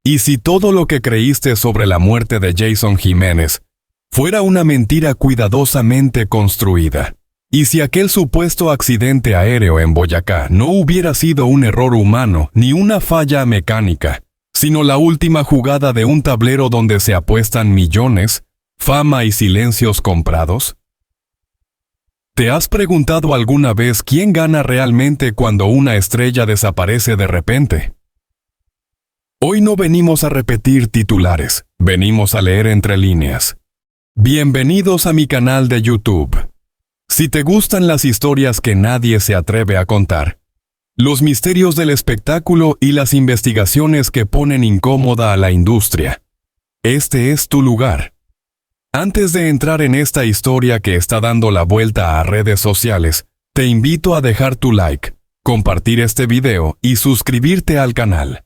¿Y si todo lo que creíste sobre la muerte de Jason Jiménez fuera una mentira cuidadosamente construida? ¿Y si aquel supuesto accidente aéreo en Boyacá no hubiera sido un error humano ni una falla mecánica, sino la última jugada de un tablero donde se apuestan millones, fama y silencios comprados? ¿Te has preguntado alguna vez quién gana realmente cuando una estrella desaparece de repente? Hoy no venimos a repetir titulares, venimos a leer entre líneas. Bienvenidos a mi canal de YouTube. Si te gustan las historias que nadie se atreve a contar, los misterios del espectáculo y las investigaciones que ponen incómoda a la industria, este es tu lugar. Antes de entrar en esta historia que está dando la vuelta a redes sociales, te invito a dejar tu like, compartir este video y suscribirte al canal.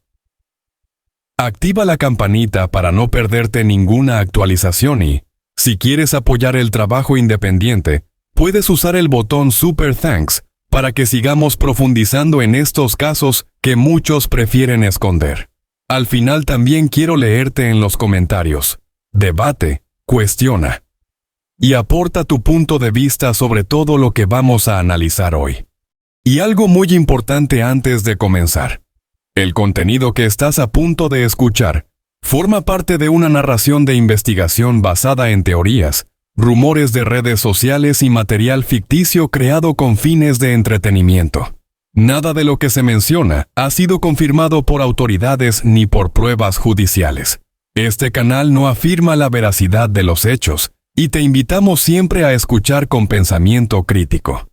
Activa la campanita para no perderte ninguna actualización y, si quieres apoyar el trabajo independiente, puedes usar el botón Super Thanks para que sigamos profundizando en estos casos que muchos prefieren esconder. Al final también quiero leerte en los comentarios. Debate, cuestiona y aporta tu punto de vista sobre todo lo que vamos a analizar hoy. Y algo muy importante antes de comenzar. El contenido que estás a punto de escuchar forma parte de una narración de investigación basada en teorías, rumores de redes sociales y material ficticio creado con fines de entretenimiento. Nada de lo que se menciona ha sido confirmado por autoridades ni por pruebas judiciales. Este canal no afirma la veracidad de los hechos y te invitamos siempre a escuchar con pensamiento crítico.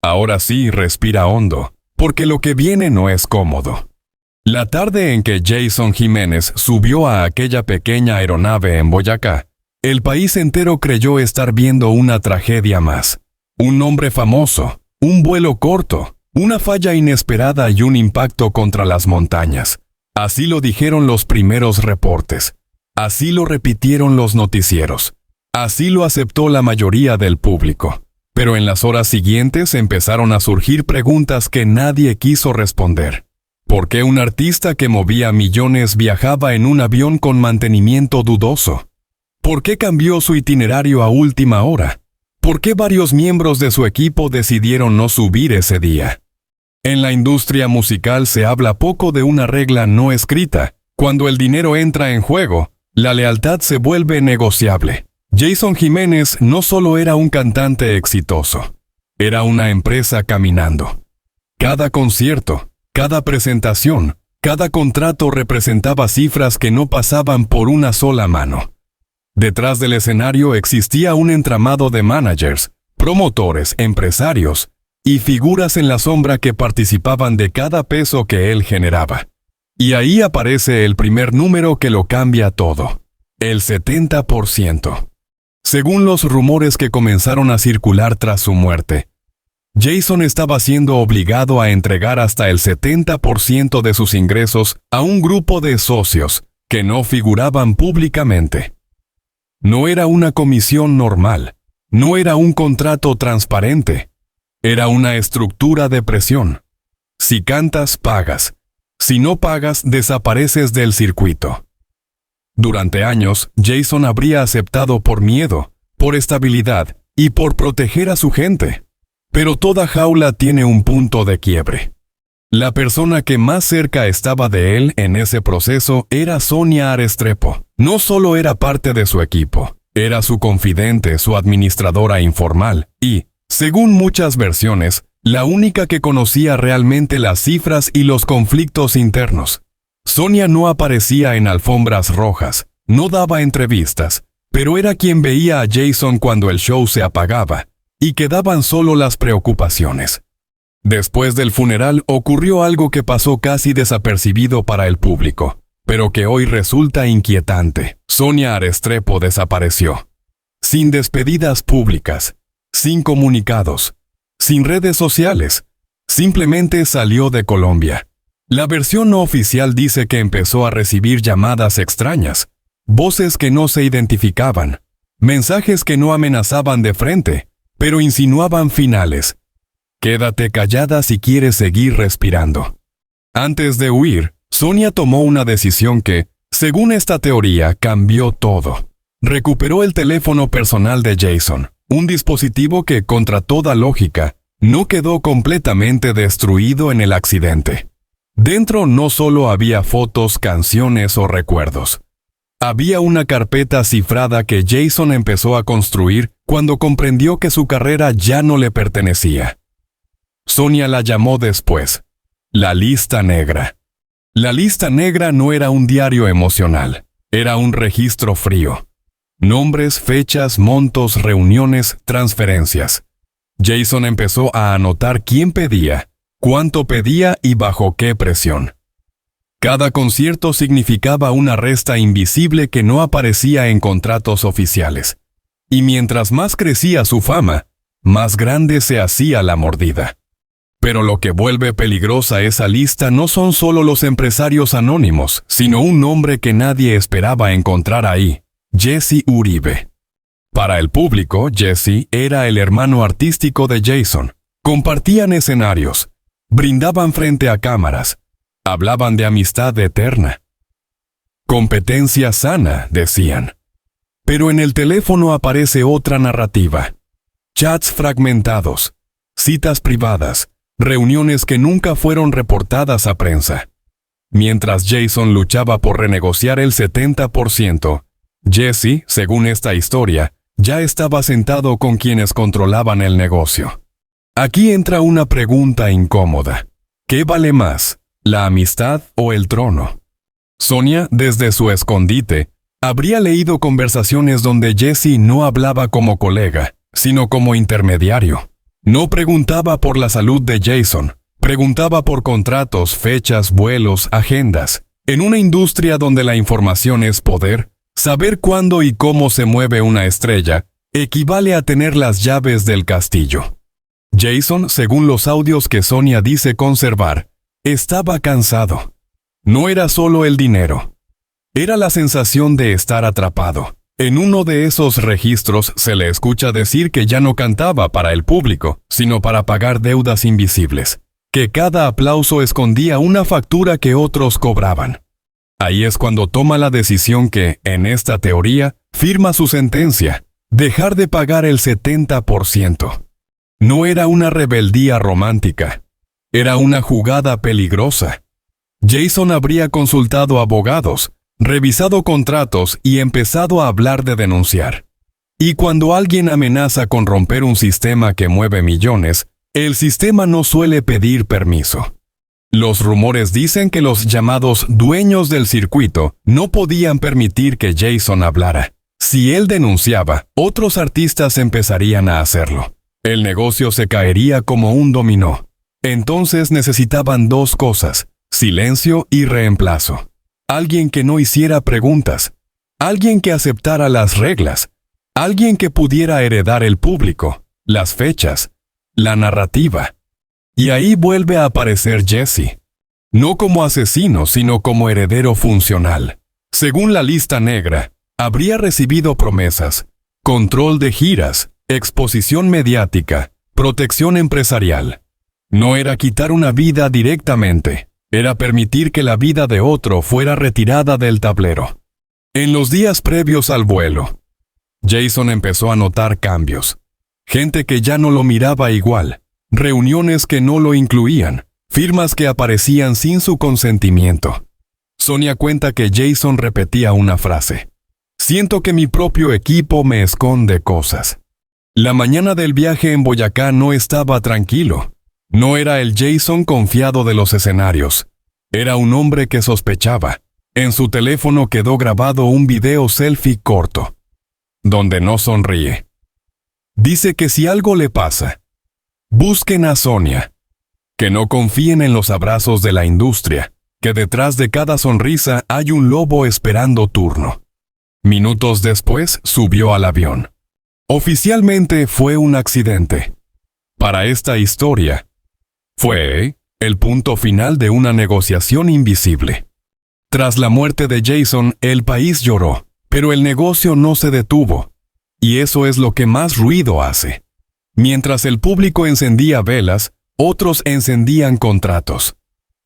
Ahora sí, respira hondo, porque lo que viene no es cómodo. La tarde en que Jason Jiménez subió a aquella pequeña aeronave en Boyacá, el país entero creyó estar viendo una tragedia más. Un nombre famoso, un vuelo corto, una falla inesperada y un impacto contra las montañas. Así lo dijeron los primeros reportes. Así lo repitieron los noticieros. Así lo aceptó la mayoría del público. Pero en las horas siguientes empezaron a surgir preguntas que nadie quiso responder. ¿Por qué un artista que movía millones viajaba en un avión con mantenimiento dudoso? ¿Por qué cambió su itinerario a última hora? ¿Por qué varios miembros de su equipo decidieron no subir ese día? En la industria musical se habla poco de una regla no escrita. Cuando el dinero entra en juego, la lealtad se vuelve negociable. Jason Jiménez no solo era un cantante exitoso, era una empresa caminando. Cada concierto, cada presentación, cada contrato representaba cifras que no pasaban por una sola mano. Detrás del escenario existía un entramado de managers, promotores, empresarios y figuras en la sombra que participaban de cada peso que él generaba. Y ahí aparece el primer número que lo cambia todo: el 70%. Según los rumores que comenzaron a circular tras su muerte, Jason estaba siendo obligado a entregar hasta el 70% de sus ingresos a un grupo de socios que no figuraban públicamente. No era una comisión normal, no era un contrato transparente, era una estructura de presión. Si cantas, pagas. Si no pagas, desapareces del circuito. Durante años, Jason habría aceptado por miedo, por estabilidad y por proteger a su gente. Pero toda jaula tiene un punto de quiebre. La persona que más cerca estaba de él en ese proceso era Sonia Arestrepo. No solo era parte de su equipo, era su confidente, su administradora informal y, según muchas versiones, la única que conocía realmente las cifras y los conflictos internos. Sonia no aparecía en alfombras rojas, no daba entrevistas, pero era quien veía a Jason cuando el show se apagaba, y quedaban solo las preocupaciones. Después del funeral ocurrió algo que pasó casi desapercibido para el público, pero que hoy resulta inquietante. Sonia Arestrepo desapareció. Sin despedidas públicas, sin comunicados, sin redes sociales. Simplemente salió de Colombia. La versión no oficial dice que empezó a recibir llamadas extrañas, voces que no se identificaban, mensajes que no amenazaban de frente, pero insinuaban finales. Quédate callada si quieres seguir respirando. Antes de huir, Sonia tomó una decisión que, Según esta teoría, cambió todo. Recuperó el teléfono personal de Jason, un dispositivo que, contra toda lógica, no quedó completamente destruido en el accidente. Dentro no solo había fotos, canciones o recuerdos. Había una carpeta cifrada que Jason empezó a construir cuando comprendió que su carrera ya no le pertenecía. Sonia la llamó después la lista negra. La lista negra no era un diario emocional, era un registro frío. Nombres, fechas, montos, reuniones, transferencias. Jason empezó a anotar quién pedía, cuánto pedía y bajo qué presión. Cada concierto significaba una resta invisible que no aparecía en contratos oficiales. Y mientras más crecía su fama, más grande se hacía la mordida. Pero lo que vuelve peligrosa esa lista no son solo los empresarios anónimos, sino un nombre que nadie esperaba encontrar ahí: Jesse Uribe. Para el público, Jesse era el hermano artístico de Jason. Compartían escenarios, brindaban frente a cámaras, hablaban de amistad eterna. Competencia sana, decían. Pero en el teléfono aparece otra narrativa. Chats fragmentados, citas privadas, reuniones que nunca fueron reportadas a prensa. Mientras Jason luchaba por renegociar el 70%, Jesse, según esta historia, ya estaba sentado con quienes controlaban el negocio. Aquí entra una pregunta incómoda. ¿Qué vale más, la amistad o el trono? Sonia, desde su escondite, habría leído conversaciones donde Jesse no hablaba como colega, sino como intermediario. No preguntaba por la salud de Jason, preguntaba por contratos, fechas, vuelos, agendas. En una industria donde la información es poder, saber cuándo y cómo se mueve una estrella equivale a tener las llaves del castillo. Jason, según los audios que Sonia dice conservar, estaba cansado. No era solo el dinero. Era la sensación de estar atrapado. En uno de esos registros se le escucha decir que ya no cantaba para el público, sino para pagar deudas invisibles, que cada aplauso escondía una factura que otros cobraban. Ahí es cuando toma la decisión que, en esta teoría, firma su sentencia: dejar de pagar el 70%. No era una rebeldía romántica, era una jugada peligrosa. Jason habría consultado abogados, revisado contratos y empezado a hablar de denunciar. Y cuando alguien amenaza con romper un sistema que mueve millones, el sistema no suele pedir permiso. Los rumores dicen que los llamados dueños del circuito no podían permitir que Jason hablara. Si él denunciaba, otros artistas empezarían a hacerlo. El negocio se caería como un dominó. Entonces necesitaban dos cosas: silencio y reemplazo. Alguien que no hiciera preguntas, alguien que aceptara las reglas, alguien que pudiera heredar el público, las fechas, la narrativa. Y ahí vuelve a aparecer Jesse. No como asesino, sino como heredero funcional. Según la lista negra, habría recibido promesas: control de giras, exposición mediática, protección empresarial. No era quitar una vida directamente. Era permitir que la vida de otro fuera retirada del tablero. En los días previos al vuelo, Jason empezó a notar cambios. Gente que ya no lo miraba igual, reuniones que no lo incluían, firmas que aparecían sin su consentimiento. Sonia cuenta que Jason repetía una frase: siento que mi propio equipo me esconde cosas. La mañana del viaje en Boyacá no estaba tranquilo. No era el Jason confiado de los escenarios. Era un hombre que sospechaba. En su teléfono quedó grabado un video selfie corto, donde no sonríe. Dice que si algo le pasa, busquen a Sonia. Que no confíen en los abrazos de la industria, que detrás de cada sonrisa hay un lobo esperando turno. Minutos después subió al avión. Oficialmente fue un accidente. Para esta historia, fue el punto final de una negociación invisible. Tras la muerte de Jason, el país lloró, pero el negocio no se detuvo. Y eso es lo que más ruido hace. Mientras el público encendía velas, otros encendían contratos.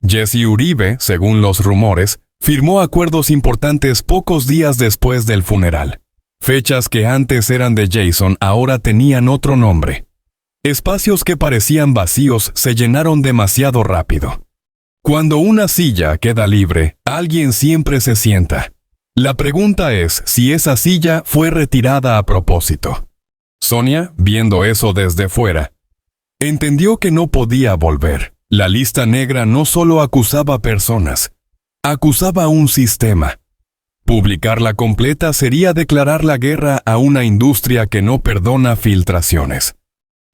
Jesse Uribe, según los rumores, Firmó acuerdos importantes pocos días después del funeral. Fechas que antes eran de Jason ahora tenían otro nombre. Espacios que parecían vacíos se llenaron demasiado rápido. Cuando una silla queda libre, alguien siempre se sienta. La pregunta es si esa silla fue retirada a propósito. Sonia, viendo eso desde fuera, entendió que no podía volver. La lista negra no solo acusaba personas, acusaba un sistema. Publicarla completa sería declarar la guerra a una industria que no perdona filtraciones.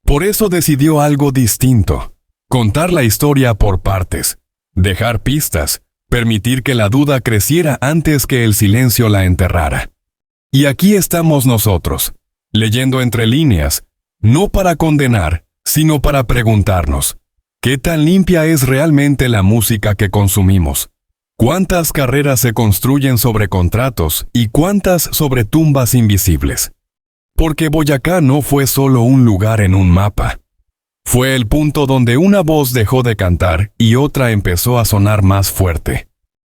Por eso decidió algo distinto: contar la historia por partes, dejar pistas, permitir que la duda creciera antes que el silencio la enterrara. Y aquí estamos nosotros, leyendo entre líneas, no para condenar, sino para preguntarnos: ¿qué tan limpia es realmente la música que consumimos? ¿Cuántas carreras se construyen sobre contratos y cuántas sobre tumbas invisibles? Porque Boyacá no fue solo un lugar en un mapa. Fue el punto donde una voz dejó de cantar y otra empezó a sonar más fuerte.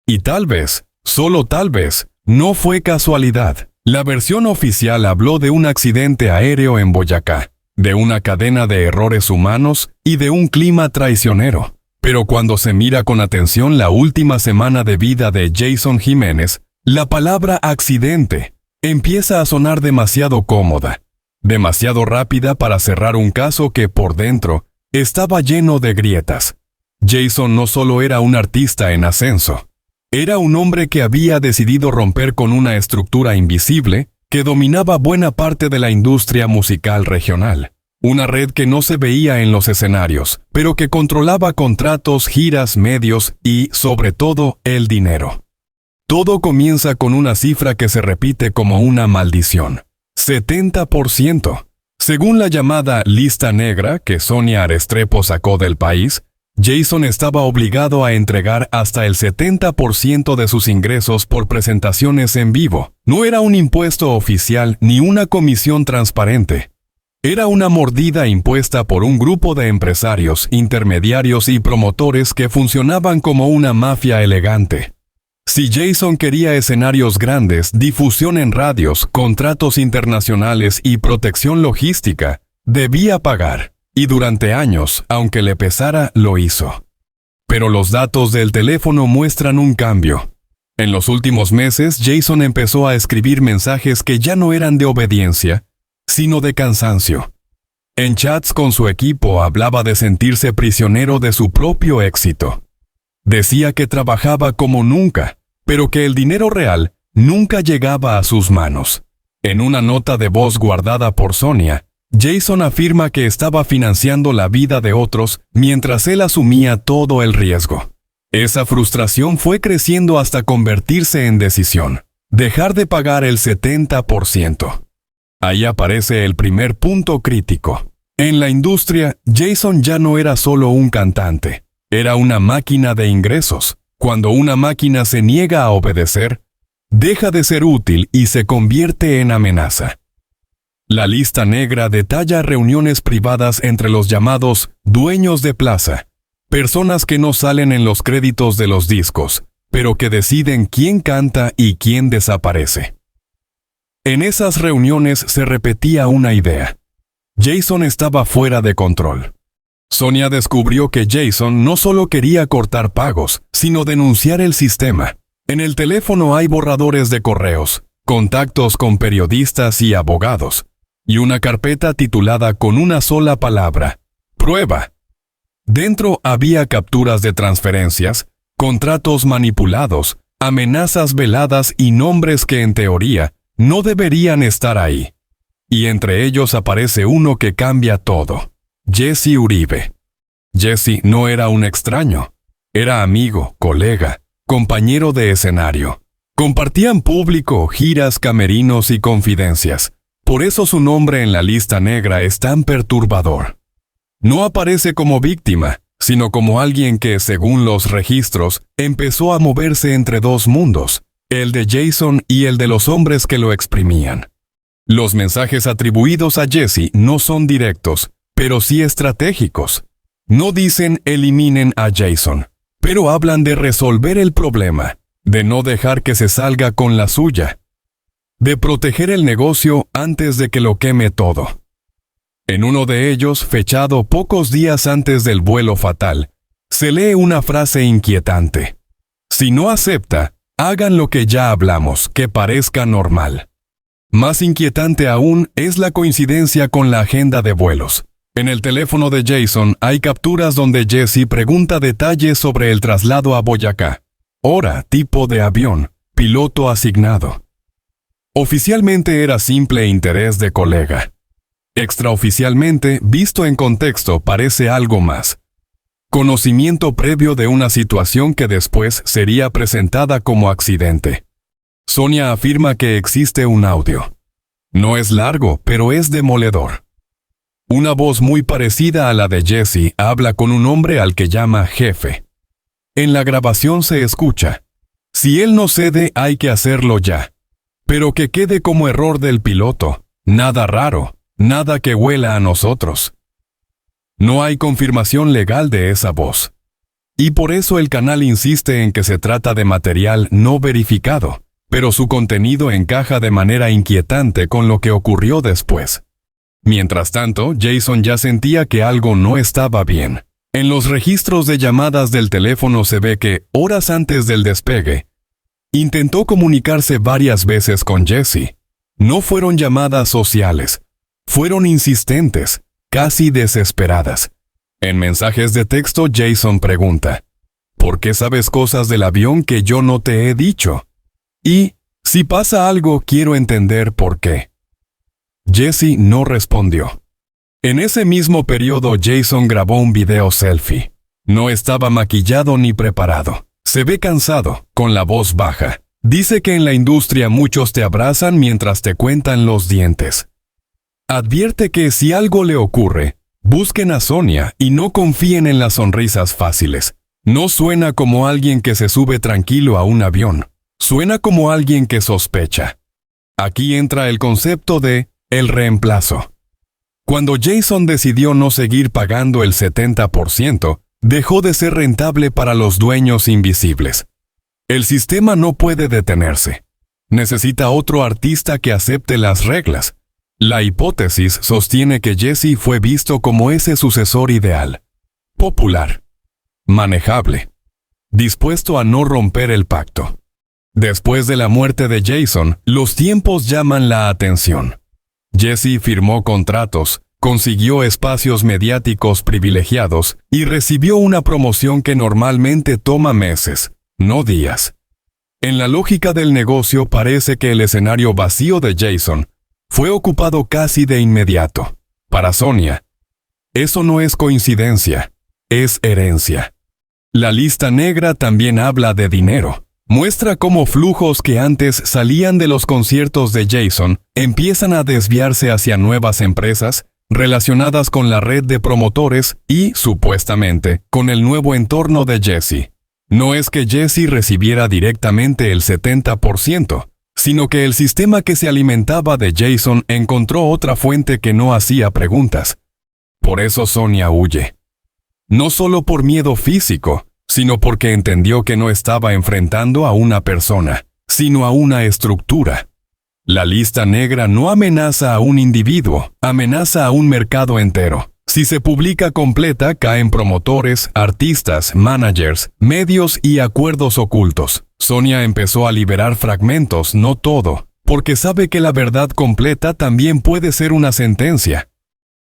Y tal vez, solo tal vez, no fue casualidad. La versión oficial habló de un accidente aéreo en Boyacá, de una cadena de errores humanos y de un clima traicionero. Pero cuando se mira con atención la última semana de vida de Jason Jiménez, la palabra accidente empieza a sonar demasiado cómoda, demasiado rápida para cerrar un caso que por dentro estaba lleno de grietas. Jason no solo era un artista en ascenso, era un hombre que había decidido romper con una estructura invisible que dominaba buena parte de la industria musical regional. Una red que no se veía en los escenarios, pero que controlaba contratos, giras, medios y, sobre todo, el dinero. Todo comienza con una cifra que se repite como una maldición: 70%. Según la llamada lista negra que Sonia Restrepo sacó del país, Jason estaba obligado a entregar hasta el 70% de sus ingresos por presentaciones en vivo. No era un impuesto oficial ni una comisión transparente. Era una mordida impuesta por un grupo de empresarios, intermediarios y promotores que funcionaban como una mafia elegante. Si Jason quería escenarios grandes, difusión en radios, contratos internacionales y protección logística, debía pagar. Y durante años, aunque le pesara, lo hizo. Pero los datos del teléfono muestran un cambio. En los últimos meses, Jason empezó a escribir mensajes que ya no eran de obediencia, sino de cansancio. En chats con su equipo hablaba de sentirse prisionero de su propio éxito. Decía que trabajaba como nunca, pero que el dinero real nunca llegaba a sus manos. En una nota de voz guardada por Sonia, Jason afirma que estaba financiando la vida de otros mientras él asumía todo el riesgo. Esa frustración fue creciendo hasta convertirse en decisión: dejar de pagar el 70%. Ahí aparece el primer punto crítico. En la industria, Jason ya no era solo un cantante, era una máquina de ingresos. Cuando una máquina se niega a obedecer, deja de ser útil y se convierte en amenaza. La lista negra detalla reuniones privadas entre los llamados dueños de plaza, personas que no salen en los créditos de los discos, pero que deciden quién canta y quién desaparece. En esas reuniones se repetía una idea: Jason estaba fuera de control. Sonia descubrió que Jason no solo quería cortar pagos, sino denunciar el sistema. En el teléfono hay borradores de correos, contactos con periodistas y abogados, y una carpeta titulada con una sola palabra: prueba. Dentro había capturas de transferencias, contratos manipulados, amenazas veladas y nombres que en teoría no deberían estar ahí. Y entre ellos aparece uno que cambia todo: Jesse Uribe. Jesse no era un extraño, era amigo, colega, compañero de escenario. Compartían público, giras, camerinos y confidencias. Por eso su nombre en la lista negra es tan perturbador. No aparece como víctima, sino como alguien que, según los registros, empezó a moverse entre dos mundos: el de Jason y el de los hombres que lo exprimían. Los mensajes atribuidos a Jesse no son directos, pero sí estratégicos. No dicen eliminen a Jason, pero hablan de resolver el problema. de no dejar que se salga con la suya, de proteger el negocio antes de que lo queme todo. En uno de ellos, fechado pocos días antes del vuelo fatal, se lee una frase inquietante. Si no acepta, hagan lo que ya hablamos, que parezca normal. Más inquietante aún es la coincidencia con la agenda de vuelos. En el teléfono de Jason hay capturas donde Jesse pregunta detalles sobre el traslado a Boyacá. Hora, tipo de avión, piloto asignado. Oficialmente era simple interés de colega. Extraoficialmente, visto en contexto, parece algo más. Conocimiento previo de una situación que después sería presentada como accidente. Sonia afirma que existe un audio. No es largo, pero es demoledor. Una voz muy parecida a la de Jesse habla con un hombre al que llama jefe. En la grabación se escucha: si él no cede, hay que hacerlo ya. Pero que quede como error del piloto. Nada raro, nada que huela a nosotros. No hay confirmación legal de esa voz. Y por eso el canal insiste en que se trata de material no verificado, pero su contenido encaja de manera inquietante con lo que ocurrió después. Mientras tanto, Jason ya sentía que algo no estaba bien. En los registros de llamadas del teléfono se ve que, horas antes del despegue, intentó comunicarse varias veces con Jesse. No fueron llamadas sociales, fueron insistentes, casi desesperadas. En mensajes de texto, Jason pregunta: ¿por qué sabes cosas del avión que yo no te he dicho? Y, si pasa algo, quiero entender por qué. Jesse no respondió. En ese mismo periodo, Jason grabó un video selfie. No estaba maquillado ni preparado. Se ve cansado, con la voz baja. Dice que en la industria muchos te abrazan mientras te cuentan los dientes. Advierte que si algo le ocurre, busquen a Sonia y no confíen en las sonrisas fáciles. No suena como alguien que se sube tranquilo a un avión. Suena como alguien que sospecha. Aquí entra el concepto de el reemplazo. Cuando Jason decidió no seguir pagando el 70%, dejó de ser rentable para los dueños invisibles. El sistema no puede detenerse. Necesita otro artista que acepte las reglas. La hipótesis sostiene que Jesse fue visto como ese sucesor ideal. Popular. Manejable. Dispuesto a no romper el pacto. Después de la muerte de Jason, los tiempos llaman la atención. Jesse firmó contratos, consiguió espacios mediáticos privilegiados y recibió una promoción que normalmente toma meses, no días. En la lógica del negocio parece que el escenario vacío de Jason fue ocupado casi de inmediato. Para Sonia, eso no es coincidencia, es herencia. La lista negra también habla de dinero. Muestra cómo flujos que antes salían de los conciertos de Jason empiezan a desviarse hacia nuevas empresas relacionadas con la red de promotores y, supuestamente, con el nuevo entorno de Jesse. No es que Jesse recibiera directamente el 70%, sino que el sistema que se alimentaba de Jason encontró otra fuente que no hacía preguntas. Por eso Sonia huye. No solo por miedo físico, sino porque entendió que no estaba enfrentando a una persona, sino a una estructura. La lista negra no amenaza a un individuo, amenaza a un mercado entero. Si se publica completa, caen promotores, artistas, managers, medios y acuerdos ocultos. Sonia empezó a liberar fragmentos, no todo, porque sabe que la verdad completa también puede ser una sentencia.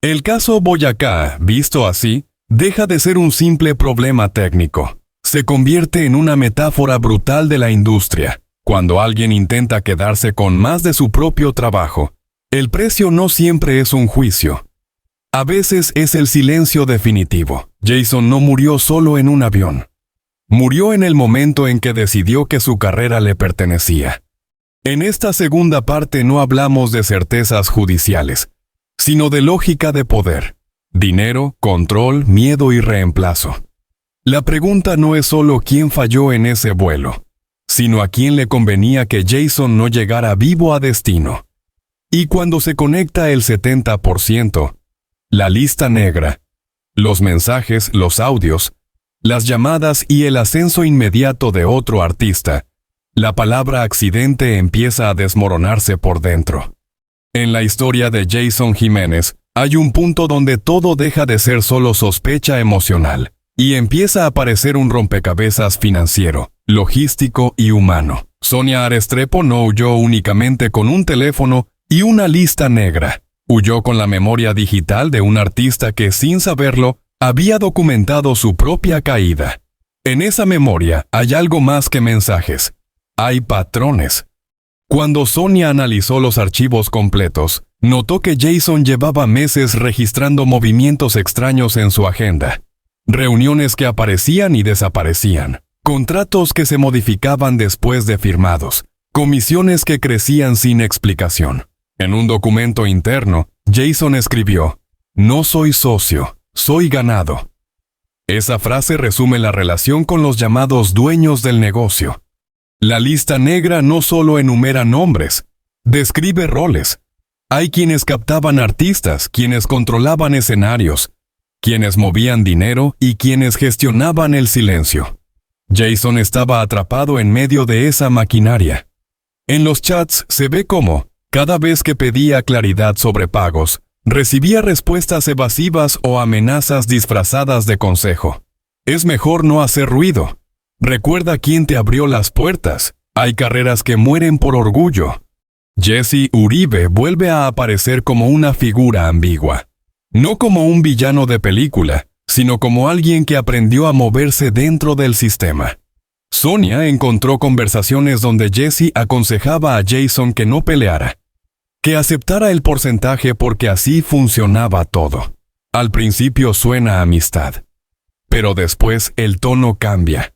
El caso Boyacá, visto así, deja de ser un simple problema técnico. Se convierte en una metáfora brutal de la industria. Cuando alguien intenta quedarse con más de su propio trabajo, el precio no siempre es un juicio. A veces es el silencio definitivo. Jason no murió solo en un avión. Murió en el momento en que decidió que su carrera le pertenecía. En esta segunda parte no hablamos de certezas judiciales, sino de lógica de poder. Dinero, control, miedo y reemplazo. La pregunta no es solo quién falló en ese vuelo, sino a quién le convenía que Jason no llegara vivo a destino. Y cuando se conecta el 70%, la lista negra, los mensajes, los audios, las llamadas y el ascenso inmediato de otro artista, La palabra accidente empieza a desmoronarse por dentro. En la historia de Jason Jiménez, hay un punto donde todo deja de ser solo sospecha emocional, y empieza a aparecer un rompecabezas financiero, logístico y humano. Sonia Restrepo no huyó únicamente con un teléfono y una lista negra. Huyó con la memoria digital de un artista que, sin saberlo, había documentado su propia caída. En esa memoria hay algo más que mensajes. Hay patrones. Cuando Sonia analizó los archivos completos, notó que Jason llevaba meses registrando movimientos extraños en su agenda. Reuniones que aparecían y desaparecían. Contratos que se modificaban después de firmados. Comisiones que crecían sin explicación. En un documento interno, Jason escribió: "No soy socio, soy ganado". Esa frase resume la relación con los llamados dueños del negocio. La lista negra no solo enumera nombres, describe roles. Hay quienes captaban artistas, quienes controlaban escenarios, quienes movían dinero y quienes gestionaban el silencio. Jason estaba atrapado en medio de esa maquinaria. En los chats se ve cómo, cada vez que pedía claridad sobre pagos, recibía respuestas evasivas o amenazas disfrazadas de consejo. Es mejor no hacer ruido. Recuerda quién te abrió las puertas. Hay carreras que mueren por orgullo. Jesse Uribe vuelve a aparecer como una figura ambigua. No como un villano de película, sino como alguien que aprendió a moverse dentro del sistema. Sonia encontró conversaciones donde Jesse aconsejaba a Jason que no peleara, que aceptara el porcentaje porque así funcionaba todo. Al principio suena amistad, pero después el tono cambia.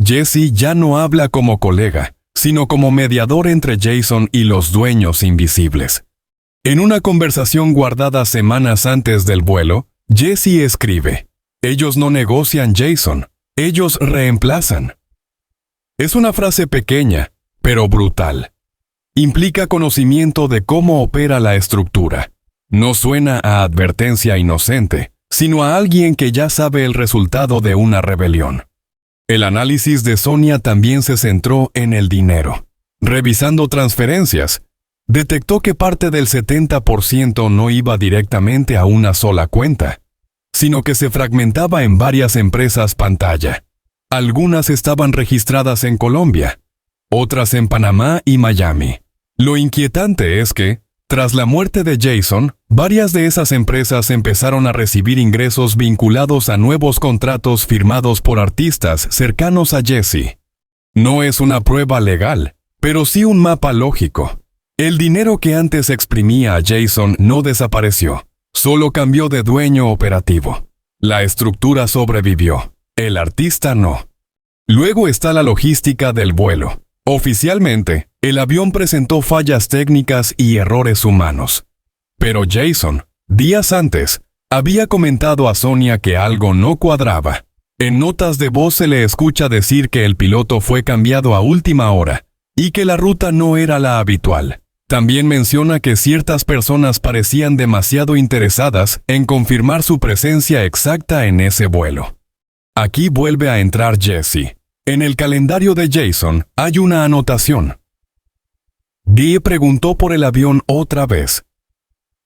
Jesse ya no habla como colega, sino como mediador entre Jason y los dueños invisibles. En una conversación guardada semanas antes del vuelo, Jesse escribe: "Ellos no negocian, Jason, ellos reemplazan". Es una frase pequeña, pero brutal. Implica conocimiento de cómo opera la estructura. No suena a advertencia inocente, sino a alguien que ya sabe el resultado de una rebelión. El análisis de Sonia también se centró en el dinero. Revisando transferencias, detectó que parte del 70% no iba directamente a una sola cuenta, sino que se fragmentaba en varias empresas pantalla. Algunas estaban registradas en Colombia, otras en Panamá y Miami. Lo inquietante es que, tras la muerte de Jason, varias de esas empresas empezaron a recibir ingresos vinculados a nuevos contratos firmados por artistas cercanos a Jesse. No es una prueba legal, pero sí un mapa lógico. El dinero que antes exprimía a Jason no desapareció, solo cambió de dueño operativo. La estructura sobrevivió, el artista no. Luego está la logística del vuelo. Oficialmente, el avión presentó fallas técnicas y errores humanos. Pero Jason, días antes, había comentado a Sonia que algo no cuadraba. En notas de voz se le escucha decir que el piloto fue cambiado a última hora y que la ruta no era la habitual. También menciona que ciertas personas parecían demasiado interesadas en confirmar su presencia exacta en ese vuelo. Aquí vuelve a entrar Jesse. En el calendario de Jason hay una anotación. Dee preguntó por el avión otra vez.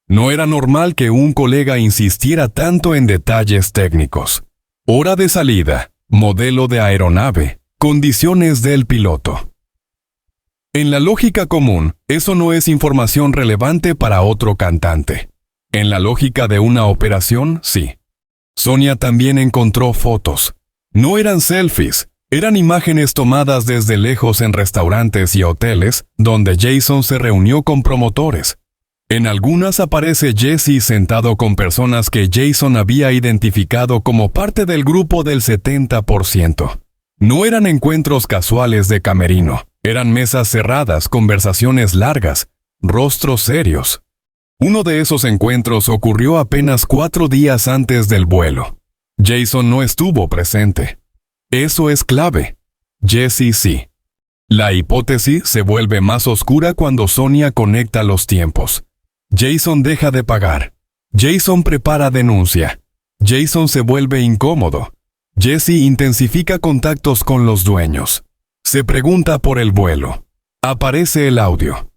No era normal que un colega insistiera tanto en detalles técnicos. Hora de salida, modelo de aeronave, condiciones del piloto. En la lógica común, eso no es información relevante para otro cantante. En la lógica de una operación, sí. Sonia también encontró fotos. No eran selfies, eran imágenes tomadas desde lejos en restaurantes y hoteles, donde Jason se reunió con promotores. En algunas aparece Jesse sentado con personas que Jason había identificado como parte del grupo del 70%. No eran encuentros casuales de camerino, eran mesas cerradas, conversaciones largas, rostros serios. Uno de esos encuentros ocurrió apenas 4 días antes del vuelo. Jason no estuvo presente. Eso es clave. Jesse sí. La hipótesis se vuelve más oscura cuando Sonia conecta los tiempos. Jason deja de pagar. Jason prepara denuncia. Jason se vuelve incómodo. Jesse intensifica contactos con los dueños. Se pregunta por el vuelo. Aparece el audio.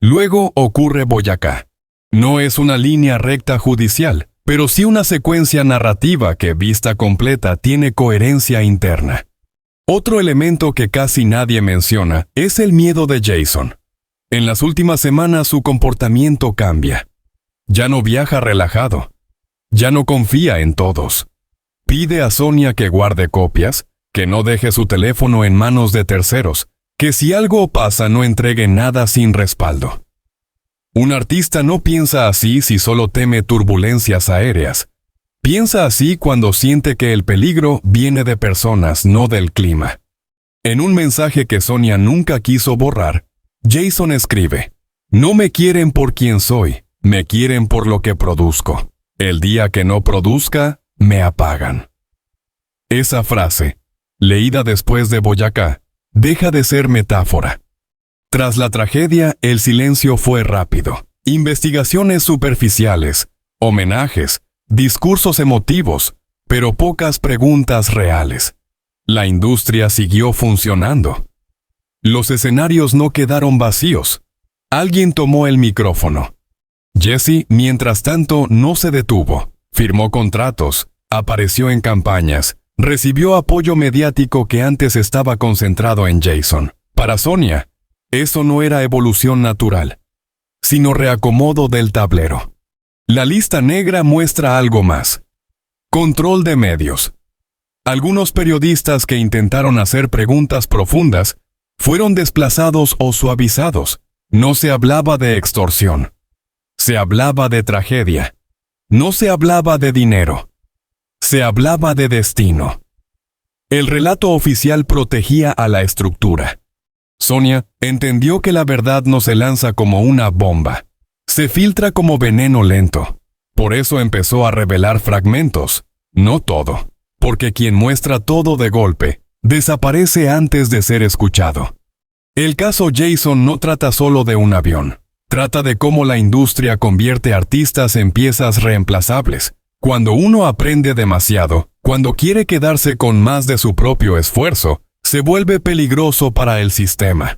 Luego ocurre Boyacá. No es una línea recta judicial, pero sí una secuencia narrativa que, vista completa, tiene coherencia interna. Otro elemento que casi nadie menciona es el miedo de Jason. En las últimas semanas su comportamiento cambia. Ya no viaja relajado. Ya no confía en todos. Pide a Sonia que guarde copias, que no deje su teléfono en manos de terceros, que si algo pasa no entregue nada sin respaldo. Un artista no piensa así si solo teme turbulencias aéreas. Piensa así cuando siente que el peligro viene de personas, no del clima. En un mensaje que Sonia nunca quiso borrar, Jason escribe: "No me quieren por quien soy, me quieren por lo que produzco. El día que no produzca, me apagan". Esa frase, leída después de Boyacá, deja de ser metáfora. Tras la tragedia, el silencio fue rápido. Investigaciones superficiales, homenajes, discursos emotivos, pero pocas preguntas reales. La industria siguió funcionando. Los escenarios no quedaron vacíos. Alguien tomó el micrófono. Jesse, mientras tanto, no se detuvo. Firmó contratos, apareció en campañas, recibió apoyo mediático que antes estaba concentrado en Jason. Para Sonia, eso no era evolución natural, sino reacomodo del tablero. La lista negra muestra algo más. Control de medios. Algunos periodistas que intentaron hacer preguntas profundas fueron desplazados o suavizados. No se hablaba de extorsión. Se hablaba de tragedia. No se hablaba de dinero. Se hablaba de destino. El relato oficial protegía a la estructura. Sonia entendió que la verdad no se lanza como una bomba. Se filtra como veneno lento. Por eso empezó a revelar fragmentos, no todo, porque quien muestra todo de golpe, desaparece antes de ser escuchado. El caso Jason no trata solo de un avión. Trata de cómo la industria convierte artistas en piezas reemplazables. Cuando uno aprende demasiado, cuando quiere quedarse con más de su propio esfuerzo, se vuelve peligroso para el sistema.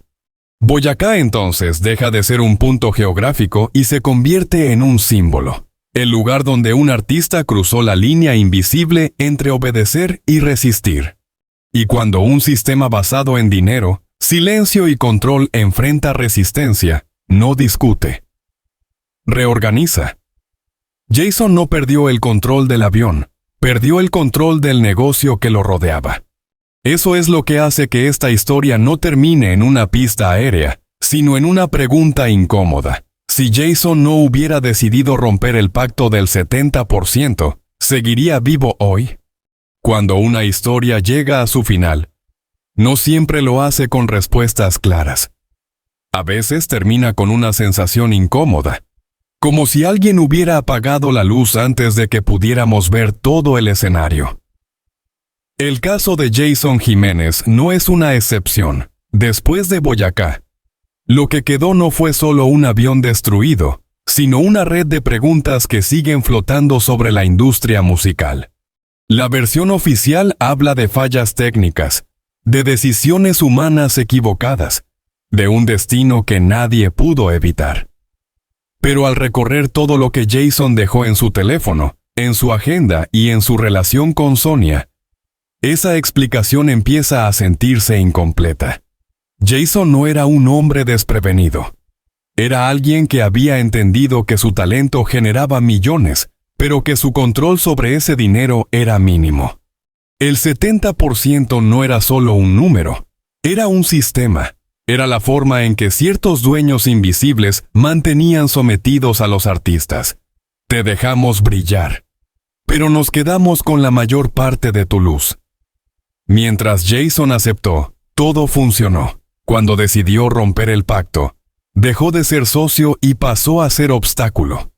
Boyacá entonces deja de ser un punto geográfico y se convierte en un símbolo, el lugar donde un artista cruzó la línea invisible entre obedecer y resistir. Y cuando un sistema basado en dinero, silencio y control enfrenta resistencia, no discute. Reorganiza. Jason no perdió el control del avión, perdió el control del negocio que lo rodeaba. Eso es lo que hace que esta historia no termine en una pista aérea, sino en una pregunta incómoda. Si Jason no hubiera decidido romper el pacto del 70%, ¿seguiría vivo hoy? Cuando una historia llega a su final, no siempre lo hace con respuestas claras. A veces termina con una sensación incómoda, como si alguien hubiera apagado la luz antes de que pudiéramos ver todo el escenario. El caso de Jason Jiménez no es una excepción. Después de Boyacá, lo que quedó no fue solo un avión destruido, sino una red de preguntas que siguen flotando sobre la industria musical. La versión oficial habla de fallas técnicas, de decisiones humanas equivocadas, de un destino que nadie pudo evitar. Pero al recorrer todo lo que Jason dejó en su teléfono, en su agenda y en su relación con Sonia, esa explicación empieza a sentirse incompleta. Jason no era un hombre desprevenido. Era alguien que había entendido que su talento generaba millones, pero que su control sobre ese dinero era mínimo. El 70% no era solo un número, era un sistema. Era la forma en que ciertos dueños invisibles mantenían sometidos a los artistas. Te dejamos brillar, pero nos quedamos con la mayor parte de tu luz. Mientras Jason aceptó, todo funcionó. Cuando decidió romper el pacto, dejó de ser socio y pasó a ser obstáculo.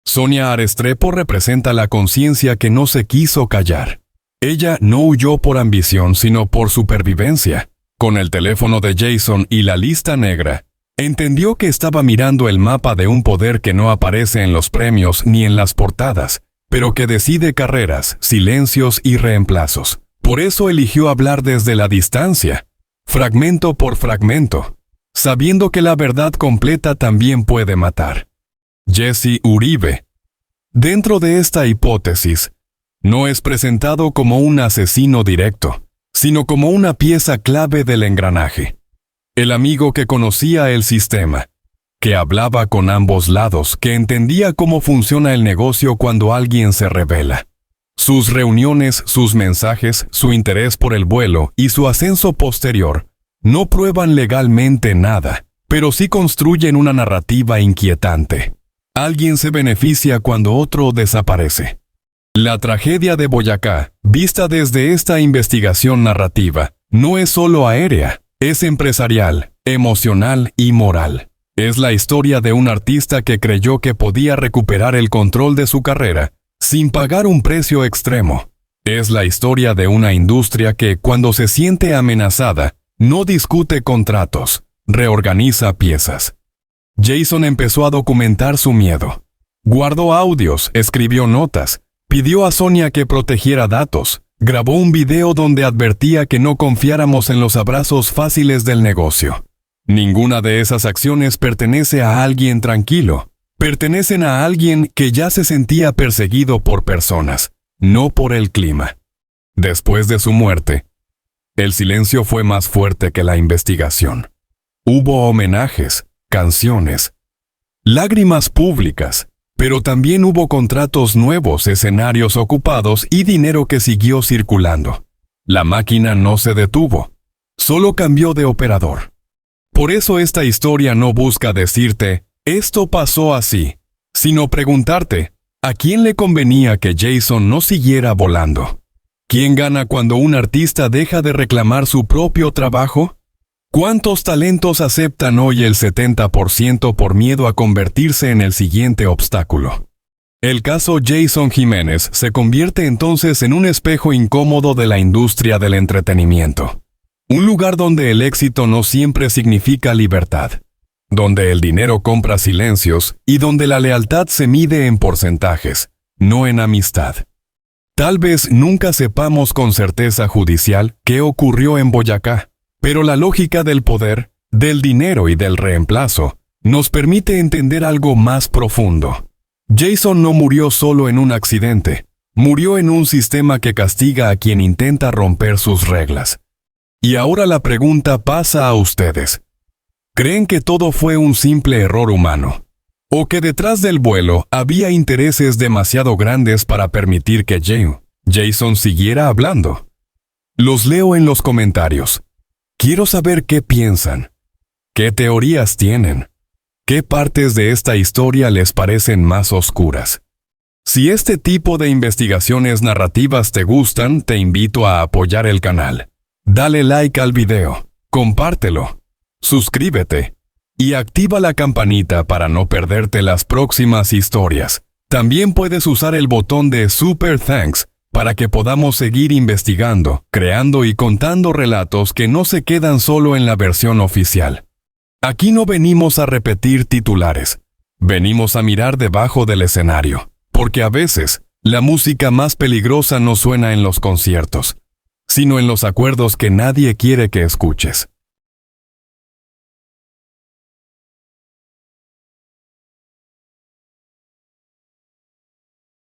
Sonia Arestrepo representa la conciencia que no se quiso callar. Ella no huyó por ambición, sino por supervivencia. Con el teléfono de Jason y la lista negra, entendió que estaba mirando el mapa de un poder que no aparece en los premios ni en las portadas, pero que decide carreras, silencios y reemplazos. Por eso eligió hablar desde la distancia. fragmento por fragmento, sabiendo que la verdad completa también puede matar. Jesse Uribe. Dentro de esta hipótesis, no es presentado como un asesino directo, sino como una pieza clave del engranaje. El amigo que conocía el sistema, que hablaba con ambos lados, que entendía cómo funciona el negocio cuando alguien se rebela. Sus reuniones, sus mensajes, su interés por el vuelo y su ascenso posterior no prueban legalmente nada, pero sí construyen una narrativa inquietante. Alguien se beneficia cuando otro desaparece. La tragedia de Boyacá, vista desde esta investigación narrativa, no es solo aérea, es empresarial, emocional y moral. Es la historia de un artista que creyó que podía recuperar el control de su carrera sin pagar un precio extremo. Es la historia de una industria que, cuando se siente amenazada, no discute contratos, reorganiza piezas. Jason empezó a documentar su miedo. Guardó audios, escribió notas, pidió a Sonia que protegiera datos, grabó un video donde advertía que no confiáramos en los abrazos fáciles del negocio. Ninguna de esas acciones pertenece a alguien tranquilo. Pertenecen a alguien que ya se sentía perseguido por personas, no por el clima. Después de su muerte, el silencio fue más fuerte que la investigación. Hubo homenajes, canciones, lágrimas públicas, pero también hubo contratos nuevos, escenarios ocupados y dinero que siguió circulando. La máquina no se detuvo, solo cambió de operador. Por eso esta historia no busca decirte, esto pasó así, sino preguntarte, ¿a quién le convenía que Jason no siguiera volando? ¿Quién gana cuando un artista deja de reclamar su propio trabajo? ¿Cuántos talentos aceptan hoy el 70% por miedo a convertirse en el siguiente obstáculo? El caso Jason Jiménez se convierte entonces en un espejo incómodo de la industria del entretenimiento. Un lugar donde el éxito no siempre significa libertad, donde el dinero compra silencios y donde la lealtad se mide en porcentajes, no en amistad. Tal vez nunca sepamos con certeza judicial qué ocurrió en Boyacá, pero la lógica del poder, del dinero y del reemplazo nos permite entender algo más profundo. Jason no murió solo en un accidente, murió en un sistema que castiga a quien intenta romper sus reglas. Y ahora la pregunta pasa a ustedes. ¿Creen que todo fue un simple error humano? ¿O que detrás del vuelo había intereses demasiado grandes para permitir que Jason siguiera hablando? Los leo en los comentarios. Quiero saber qué piensan, qué teorías tienen, qué partes de esta historia les parecen más oscuras. Si este tipo de investigaciones narrativas te gustan, te invito a apoyar el canal. Dale like al video, compártelo, suscríbete y activa la campanita para no perderte las próximas historias. También puedes usar el botón de Super Thanks para que podamos seguir investigando, creando y contando relatos que no se quedan solo en la versión oficial. Aquí no venimos a repetir titulares, venimos a mirar debajo del escenario, porque a veces la música más peligrosa no suena en los conciertos, sino en los acuerdos que nadie quiere que escuches.